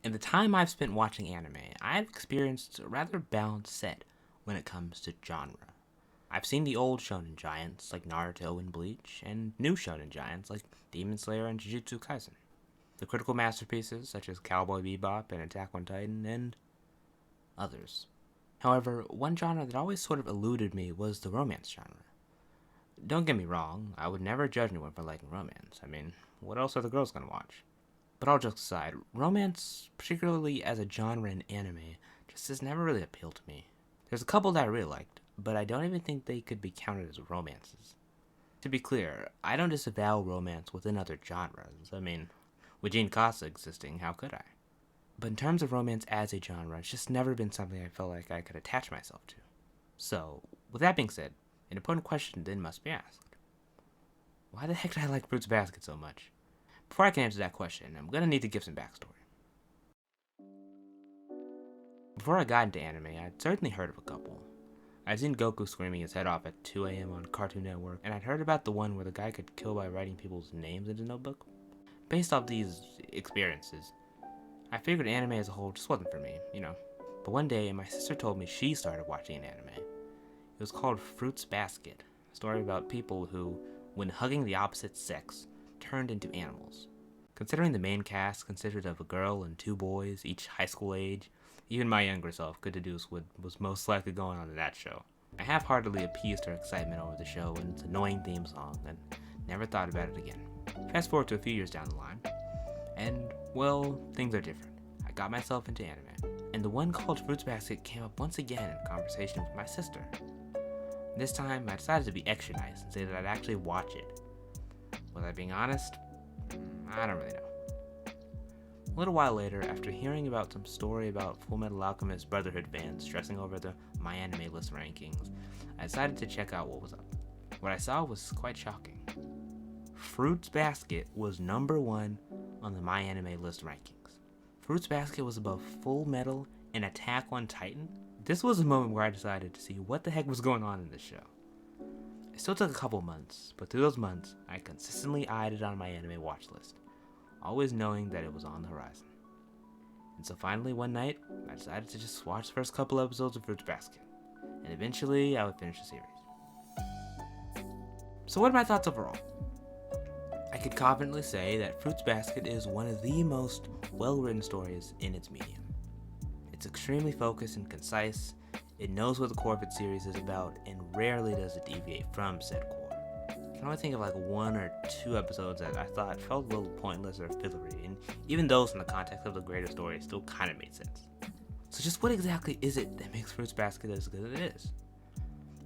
In the time I've spent watching anime, I've experienced a rather balanced set when it comes to genre. I've seen the old shonen giants like Naruto and Bleach, and new shonen giants like Demon Slayer and Jujutsu Kaisen. The critical masterpieces such as Cowboy Bebop and Attack on Titan, and others. However, one genre that always sort of eluded me was the romance genre. Don't get me wrong, I would never judge anyone for liking romance. I mean, what else are the girls gonna watch? But all jokes aside, romance, particularly as a genre in anime, just has never really appealed to me. There's a couple that I really liked, but I don't even think they could be counted as romances. To be clear, I don't disavow romance within other genres. I mean, with Jean Casa existing, how could I? But in terms of romance as a genre, it's just never been something I felt like I could attach myself to. So, with that being said, an important question then must be asked. Why the heck did I like Fruits Basket so much? Before I can answer that question, I'm gonna need to give some backstory. Before I got into anime, I'd certainly heard of a couple. I'd seen Goku screaming his head off at 2 a.m. on Cartoon Network, and I'd heard about the one where the guy could kill by writing people's names in his notebook. Based off these experiences, I figured anime as a whole just wasn't for me, But one day, my sister told me she started watching an anime. It was called Fruits Basket, a story about people who, when hugging the opposite sex, turned into animals. Considering the main cast consisted of a girl and 2 boys, each high school age, even my younger self could deduce what was most likely going on in that show. I half-heartedly appeased her excitement over the show and its annoying theme song, and never thought about it again. Fast forward to a few years down the line, and, well, things are different. I got myself into anime, and the one called Fruits Basket came up once again in conversation with my sister. This time, I decided to be extra nice and say that I'd actually watch it. Was I being honest? I don't really know. A little while later, after hearing about some story about Fullmetal Alchemist Brotherhood fans stressing over the MyAnimeList rankings, I decided to check out what was up. What I saw was quite shocking. Fruits Basket was number 1 on the MyAnimeList rankings. Fruits Basket was above Fullmetal and Attack on Titan. This was a moment where I decided to see what the heck was going on in this show. It still took a couple months, but through those months, I consistently eyed it on my anime watch list, always knowing that it was on the horizon. And so finally one night, I decided to just watch the first couple episodes of Fruits Basket, and eventually I would finish the series. So what are my thoughts overall? I could confidently say that Fruits Basket is one of the most well-written stories in its medium. It's extremely focused and concise. It knows what the core of its series is about, and rarely does it deviate from said core. I can only think of 1 or 2 episodes that I thought felt a little pointless or fillery, and even those in the context of the greater story still kind of made sense. So just what exactly is it that makes Fruits Basket as good as it is?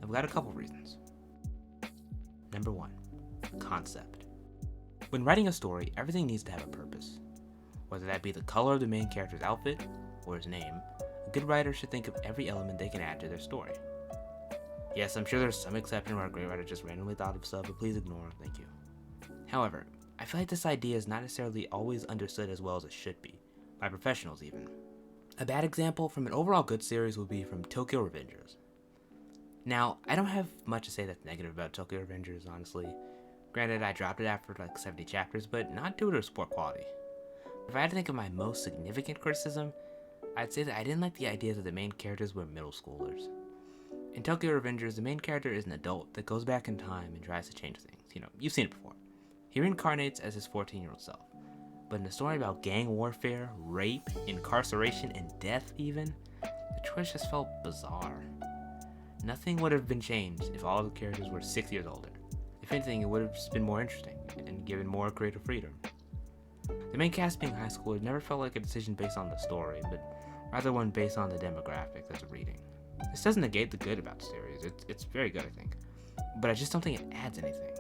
I've got a couple reasons. Number 1, concept. When writing a story, everything needs to have a purpose. Whether that be the color of the main character's outfit, or his name, a good writer should think of every element they can add to their story. Yes, I'm sure there's some exception where a great writer just randomly thought of stuff, but please ignore, thank you. However, I feel like this idea is not necessarily always understood as well as it should be, by professionals even. A bad example from an overall good series would be from Tokyo Revengers. Now, I don't have much to say that's negative about Tokyo Revengers, honestly. Granted, I dropped it after 70 chapters, but not due to its poor quality. If I had to think of my most significant criticism, I'd say that I didn't like the idea that the main characters were middle schoolers. In Tokyo Revengers, the main character is an adult that goes back in time and tries to change things. You've seen it before. He reincarnates as his 14-year-old self. But in a story about gang warfare, rape, incarceration, and death even, the choice just felt bizarre. Nothing would have been changed if all of the characters were 6 years older. If anything, it would have just been more interesting and given more creative freedom. The main cast being high schoolers never felt like a decision based on the story, but rather one based on the demographic that's reading. This doesn't negate the good about the series, it's very good, I think, but I just don't think it adds anything.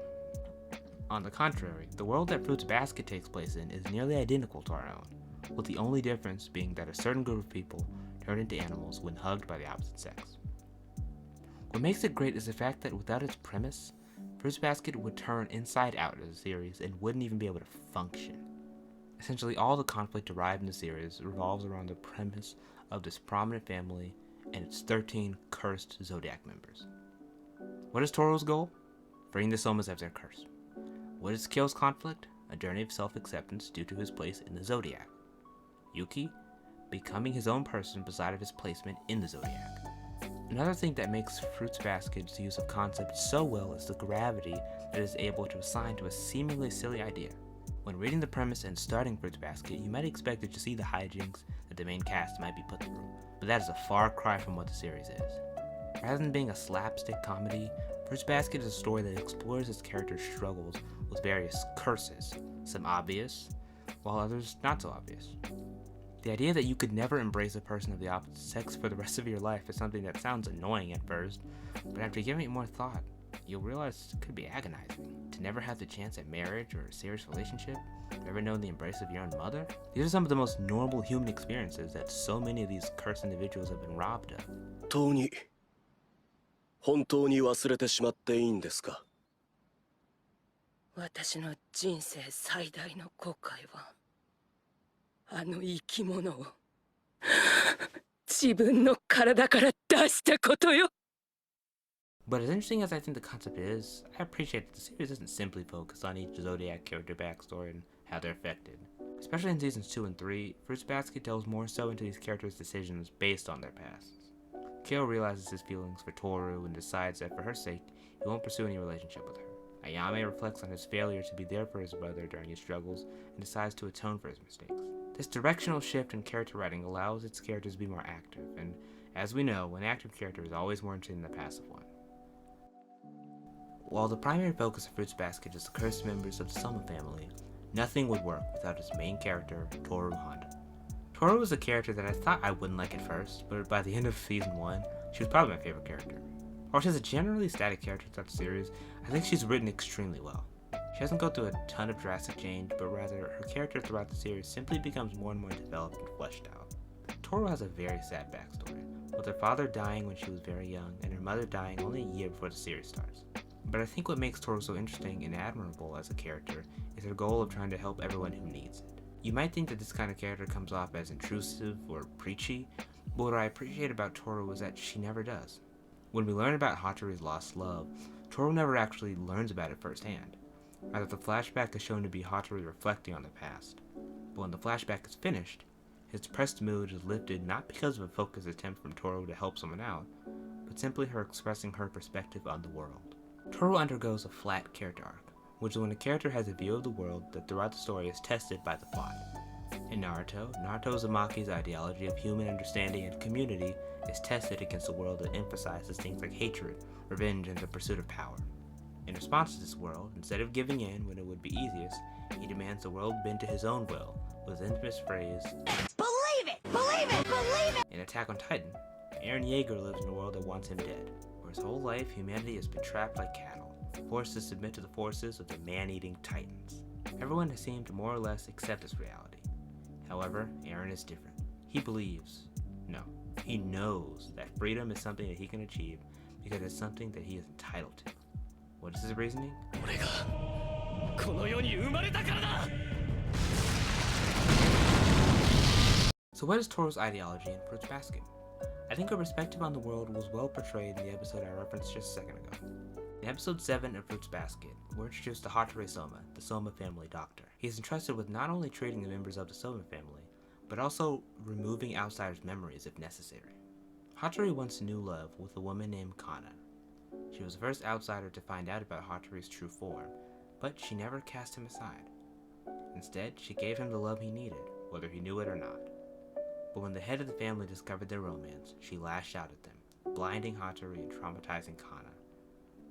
On the contrary, the world that Fruits Basket takes place in is nearly identical to our own, with the only difference being that a certain group of people turn into animals when hugged by the opposite sex. What makes it great is the fact that without its premise, Fruits Basket would turn inside out as a series and wouldn't even be able to function. Essentially, all the conflict derived in the series revolves around the premise of this prominent family and its 13 cursed Zodiac members. What is Toru's goal? Freeing the Somas of their curse. What is Kyo's conflict? A journey of self-acceptance due to his place in the Zodiac. Yuki? becoming his own person beside his placement in the zodiac. Another thing that makes Fruits Basket's use of concept so well is the gravity that it is able to assign to a seemingly silly idea. When reading the premise and starting Fruits Basket, you might expect to see the hijinks that the main cast might be put through, but that is a far cry from what the series is. Rather than being a slapstick comedy, Fruits Basket is a story that explores its characters' struggles with various curses, some obvious, while others not so obvious. The idea that you could never embrace a person of the opposite sex for the rest of your life is something that sounds annoying at first, but after giving it more thought, you'll realize it could be agonizing. To never have the chance at marriage or a serious relationship, never know the embrace of your own mother? These are some of the most normal human experiences that so many of these cursed individuals have been robbed of. 本当に忘れてしまっていいんですか？私の人生最大の後悔は、あの生き物を自分の体から出したことよ。 But as interesting as I think the concept is, I appreciate that the series doesn't simply focus on each Zodiac character backstory and how they're affected. Especially in seasons 2 and 3, Fruits Basket delves more so into these characters' decisions based on their pasts. Kale realizes his feelings for Toru and decides that for her sake, he won't pursue any relationship with her. Ayame reflects on his failure to be there for his brother during his struggles and decides to atone for his mistakes. This directional shift in character writing allows its characters to be more active, and as we know, an active character is always more interesting than a passive one. While the primary focus of Fruits Basket is the cursed members of the Soma family, nothing would work without its main character, Toru Honda. Toru was a character that I thought I wouldn't like at first, but by the end of season 1, she was probably my favorite character. While she's a generally static character throughout the series, I think she's written extremely well. She doesn't go through a ton of drastic change, but rather her character throughout the series simply becomes more and more developed and fleshed out. Toru has a very sad backstory, with her father dying when she was very young and her mother dying only a year before the series starts. But I think what makes Toru so interesting and admirable as a character is her goal of trying to help everyone who needs it. You might think that this kind of character comes off as intrusive or preachy, but what I appreciate about Toru is that she never does. When we learn about Hatori's lost love, Toru never actually learns about it firsthand. Rather, the flashback is shown to be Hatori reflecting on the past. But when the flashback is finished, his depressed mood is lifted not because of a focused attempt from Toru to help someone out, but simply her expressing her perspective on the world. Toru undergoes a flat character arc, which is when a character has a view of the world that throughout the story is tested by the plot. In Naruto Uzumaki's ideology of human understanding and community is tested against a world that emphasizes things like hatred, revenge, and the pursuit of power. In response to this world, instead of giving in when it would be easiest, he demands the world bend to his own will, with his infamous phrase, "Believe it! Believe it! Believe it!" In Attack on Titan, Eren Yeager lives in a world that wants him dead, where his whole life humanity has been trapped like cattle, forced to submit to the forces of the man-eating Titans. Everyone has seemed to more or less accept this reality. However, Eren is different. He believes, no, he knows that freedom is something that he can achieve because it's something that he is entitled to. What is his reasoning? So what is Toru's ideology in Fruits Basket? I think her perspective on the world was well portrayed in the episode I referenced just a second ago. In episode 7 of Fruits Basket, we're introduced to Hatori Soma, the Soma family doctor. He is entrusted with not only treating the members of the Soma family, but also removing outsiders' memories if necessary. Hatori once knew love with a woman named Kana. She was the first outsider to find out about Hatori's true form, but she never cast him aside. Instead, she gave him the love he needed, whether he knew it or not. But when the head of the family discovered their romance, she lashed out at them, blinding Hatori and traumatizing Kana.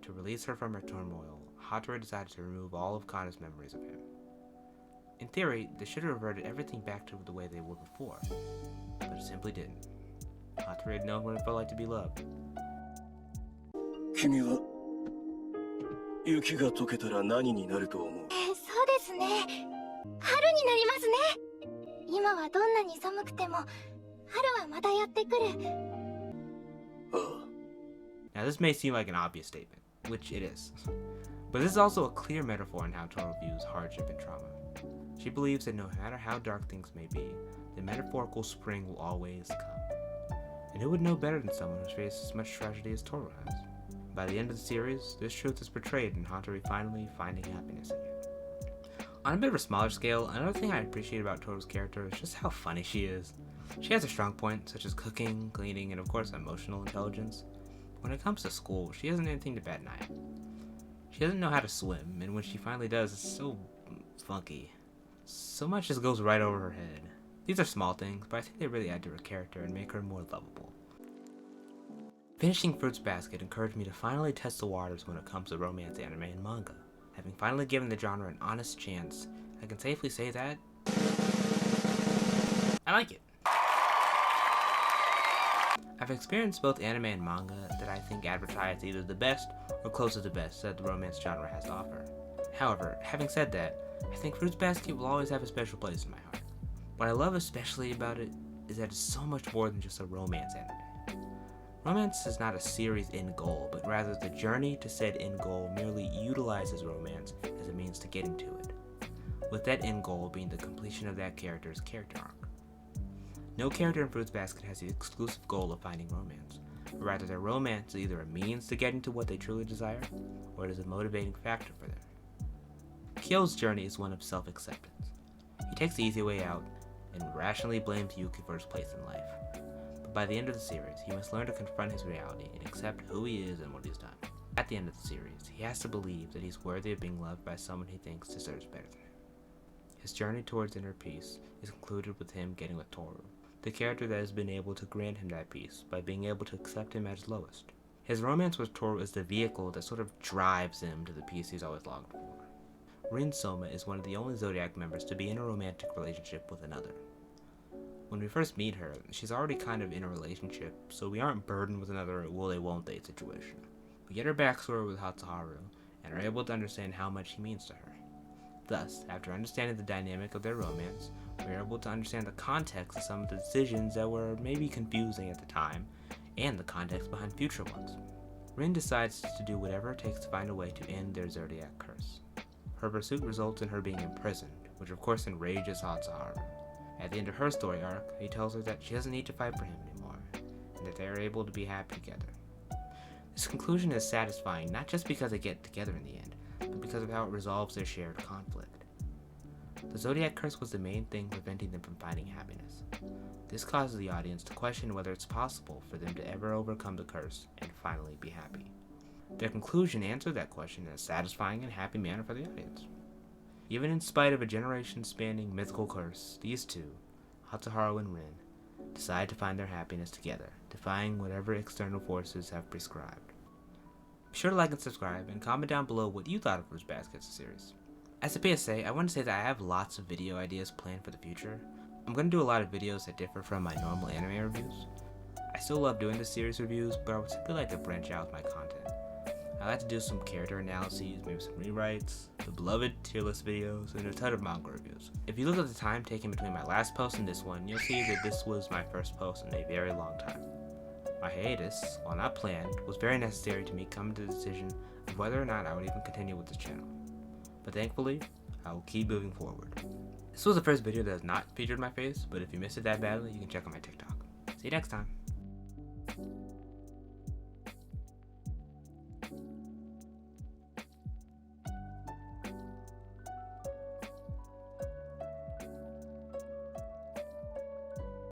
To release her from her turmoil, Hatori decided to remove all of Kana's memories of him. In theory, this should have reverted everything back to the way they were before, but it simply didn't. Hatori had known what it felt like to be loved. 君は雪が溶けたら何になると思う？そうですね。春になりますね。今はどんなに寒くても、春はまたやってくる。ああ。 Now this may seem like an obvious statement, which it is, but this is also a clear metaphor in how Toru views hardship and trauma. She believes that no matter how dark things may be, the metaphorical spring will always come. And who would know better than someone who's faced as much tragedy as Toru has? By the end of the series, this truth is portrayed in Hatori finally finding happiness again. On a bit of a smaller scale, another thing I appreciate about Toru's character is just how funny she is. She has a strong point, such as cooking, cleaning, and of course emotional intelligence. When it comes to school, she hasn't anything to bat an eye at. She doesn't know how to swim, and when she finally does, it's so funky. So much just goes right over her head. These are small things, but I think they really add to her character and make her more lovable. Finishing Fruits Basket encouraged me to finally test the waters when it comes to romance anime and manga. Having finally given the genre an honest chance, I can safely say that I like it. I've experienced both anime and manga that I think advertise either the best or close to the best that the romance genre has to offer. However, having said that, I think Fruits Basket will always have a special place in my heart. What I love especially about it is that it's so much more than just a romance anime. Romance is not a series end goal, but rather the journey to said end goal merely utilizes romance as a means to getting to it, with that end goal being the completion of that character's character arc. No character in Fruits Basket has the exclusive goal of finding romance, but rather their romance is either a means to getting to what they truly desire, or it is a motivating factor for them. Kyo's journey is one of self-acceptance. He takes the easy way out and rationally blames Yuki for his place in life. But by the end of the series, he must learn to confront his reality and accept who he is and what he's done. At the end of the series, he has to believe that he's worthy of being loved by someone he thinks deserves better than him. His journey towards inner peace is concluded with him getting with Toru, the character that has been able to grant him that peace by being able to accept him at his lowest. His romance with Toru is the vehicle that sort of drives him to the peace he's always longed for. Rin Soma is one of the only Zodiac members to be in a romantic relationship with another. When we first meet her, she's already kind of in a relationship, so we aren't burdened with another will they won't they situation. We get her backstory with Hatsuharu, and are able to understand how much he means to her. Thus, after understanding the dynamic of their romance, we are able to understand the context of some of the decisions that were maybe confusing at the time, and the context behind future ones. Rin decides to do whatever it takes to find a way to end their Zodiac curse. Her pursuit results in her being imprisoned, which of course enrages Hatsuharu. At the end of her story arc, he tells her that she doesn't need to fight for him anymore, and that they are able to be happy together. This conclusion is satisfying not just because they get together in the end, but because of how it resolves their shared conflict. The Zodiac curse was the main thing preventing them from finding happiness. This causes the audience to question whether it's possible for them to ever overcome the curse and finally be happy. Their conclusion answered that question in a satisfying and happy manner for the audience. Even in spite of a generation-spanning mythical curse, these two, Hatsuharu and Rin, decide to find their happiness together, defying whatever external forces have prescribed. Be sure to like and subscribe, and comment down below what you thought of Fruits Basket series. As a PSA, I want to say that I have lots of video ideas planned for the future. I'm going to do a lot of videos that differ from my normal anime reviews. I still love doing the series reviews, but I would simply like to branch out with my content. I like to do some character analyses, maybe some rewrites, the beloved tier list videos, and a ton of manga reviews. If you look at the time taken between my last post and this one, you'll see that this was my first post in a very long time. My hiatus, while not planned, was very necessary to me coming to the decision of whether or not I would even continue with this channel. But thankfully, I will keep moving forward. This was the first video that has not featured my face, but if you missed it that badly, you can check out my TikTok. See you next time.